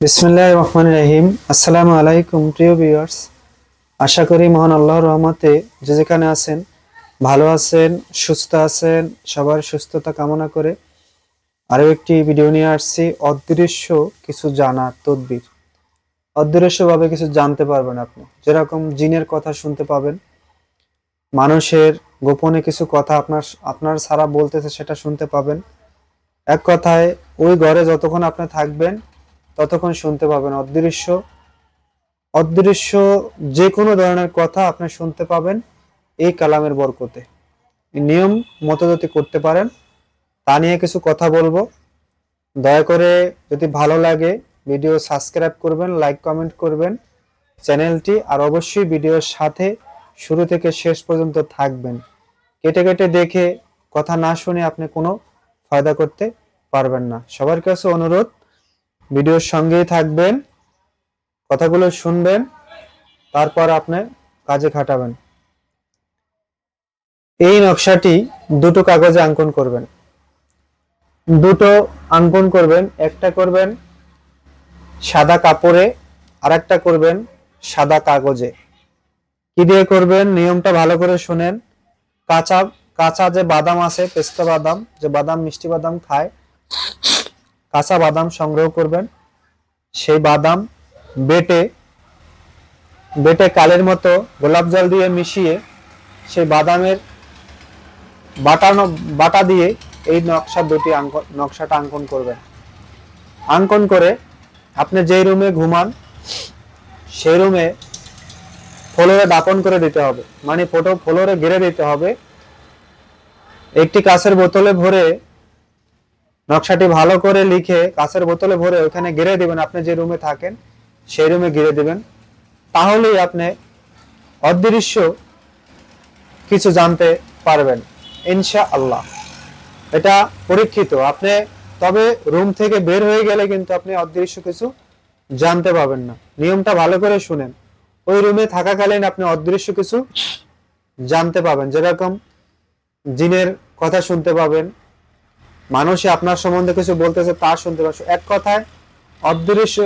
বিসমিল্লাহির রহমানির রহিম। আসসালামু আলাইকুম প্রিয় ভিউয়ার্স, আশা করি মহান আল্লাহর রহমতে যে যেখানে আছেন ভালো আছেন, সুস্থ আছেন। সবার সুস্থতা কামনা করে আরো একটি ভিডিও নিয়ে আসছি। অদৃশ্য কিছু জানার তদবির। অদৃশ্যভাবে কিছু জানতে পারবেন আপনি, যেরকম জিনের কথা শুনতে পাবেন, মানুষের গোপনে কিছু কথা আপনার আপনার ছাড়া বলতেছে সেটা শুনতে পাবেন। এক কথায় ওই ঘরে যতক্ষণ আপনি থাকবেন ততক্ষণ শুনতে পাবেন অদৃশ্য অদৃশ্য যে কোনো ধরনের কথা আপনি শুনতে পাবেন এই কালামের বরকতে। নিয়ম মতো যদি করতে পারেন তা নিয়ে কিছু কথা বলবো। দয়া করে যদি ভালো লাগে ভিডিও সাবস্ক্রাইব করবেন, লাইক কমেন্ট করবেন চ্যানেলটি, আর অবশ্যই ভিডিওর সাথে শুরু থেকে শেষ পর্যন্ত থাকবেন। কেটে কেটে দেখে কথা না শুনে আপনি কোনো ফায়দা করতে পারবেন না। সবার কাছে অনুরোধ, ভিডিওর সঙ্গেই থাকবেন, কথাগুলো শুনবেন, তারপর আপনি কাজে খাটাবেন। এই নকশাটি দুটো কাগজে অঙ্কন করবেন। দুটো অঙ্কন করবেন, একটা করবেন সাদা কাপড়ে আর একটা করবেন সাদা কাগজে। কি দিয়ে করবেন নিয়মটা ভালো করে শুনেন। কাঁচা কাঁচা যে বাদাম আছে, পেস্তা বাদাম, যে বাদাম মিষ্টি বাদাম খায়, কাঁচা বাদাম সংগ্রহ করবেন। সেই বাদাম বেটে বেটে কালের মতো গোলাপ জল দিয়ে মিশিয়ে সেই বাদামের বাটানো বাটা দিয়ে এই নকশাটা অঙ্কন করবেন। অঙ্কন করে আপনি যেই রুমে ঘুমান সেই রুমে ফ্লোরে দাপন করে দিতে হবে, মানে ফ্লোরে গেড়ে দিতে হবে। একটি কাঁচের বোতলে ভরে নকশাটি ভালো করে লিখে কাঁচের বোতলে ভরে ওখানে গেড়ে দিবেন। আপনি যে রুমে থাকেন সেই রুমে গেড়ে দিবেন। তাহলেই আপনি অদৃশ্য কিছু জানতে পারবেন ইনশাআল্লাহ। এটা পরীক্ষিত। আপনি তবে রুম থেকে বের হয়ে গেলে কিন্তু আপনি অদৃশ্য কিছু জানতে পাবেন না। নিয়মটা ভালো করে শুনেন। ওই রুমে থাকাকালীন আপনি অদৃশ্য কিছু জানতে পাবেন, যেরকম জিনের কথা শুনতে পাবেন, মানুষে আপনার সম্বন্ধে কিছু বলতেছে তা শুনতে পাবেন। এক কথায় অদৃশ্য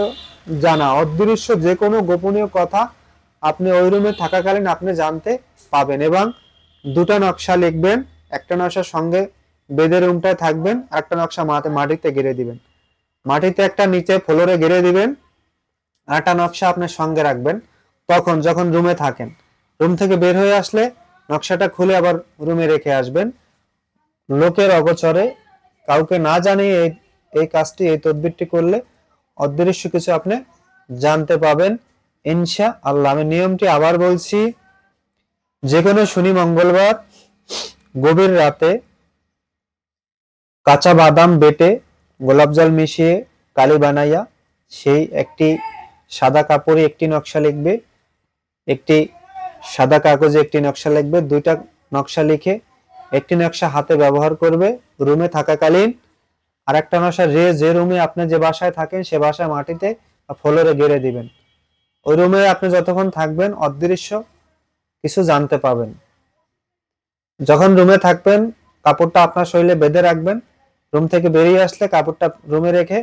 জানা, অদৃশ্য যে কোনো গোপনীয় কথা আপনি ওই রুমে থাকাকালীন আপনি জানতে পাবেন। এবং দুটো নকশা লিখবেন, একটা নকশার সঙ্গে বেঁধে রুমটায় থাকবেন, একটা নকশা মাটিতে গেড়ে দিবেন। মাটিতে একটা নিচে ফ্লোরে গেড়ে দিবেন, একটা নকশা আপনার সঙ্গে রাখবেন। যখন রুমে থাকেন, রুম থেকে বের হয়ে আসলে নকশাটা খুলে আবার রুমে রেখে আসবেন। লোকের অগোচরে কাউকে না জানিয়ে এই কাজটি, এই তদবিরটি করলে অদৃশ্য কিছু আপনি জানতে পাবেন ইনশাআল্লাহ। আমি নিয়মটি আবার বলছি। যে কোনো শনি মঙ্গলবার গভীর রাতে কাঁচা বাদাম বেটে গোলাপ জল মিশিয়ে কালি বানাইয়া সেই একটি সাদা কাপড়ে একটি নকশা লিখবে, একটি সাদা কাগজে একটি নকশা লিখবে। দুইটা নকশা লিখে একটি নকশা হাতে ব্যবহার করবে রুমে থাকাকালীন। আর একটা নকশা যে রুমে আপনি যে বাসায় থাকেন সে বাসায় মাটিতে ফ্লোরে গেড়ে দিবেন। ওই রুমে আপনি যতক্ষণ থাকবেন অদৃশ্য কিছু জানতে পাবেন। যখন রুমে থাকবেন কাপড়টা আপনার শরীরে বেঁধে রাখবেন। রুম থেকে বেরিয়ে আসলে কাপড়টা রুমে রেখে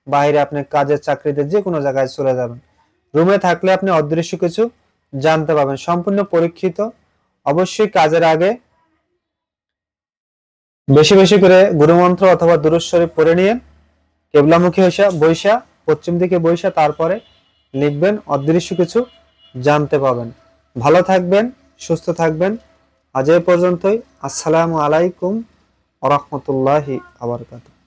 বাইরে আপনি কাজের চাকরিতে যে কোনো জায়গায় চলে যাবেন। রুমে থাকলে আপনি অদৃশ্য কিছু জানতে পাবেন, সম্পূর্ণ পরীক্ষিত। অবশ্যই কাজের আগে বেশি বেশি করে গুরুমন্ত্র অথবা দুরূদ শরীফ পড়ে নিয়ে কেবলামুখী বৈশা পশ্চিম দিকে বৈশা তারপরে লিখবেন, অদৃশ্য কিছু জানতে পাবেন। ভালো থাকবেন, সুস্থ থাকবেন। আজ এই পর্যন্তই। আসসালামু আলাইকুম ওয়া রাহমাতুল্লাহি ওয়া বারাকাতুহু।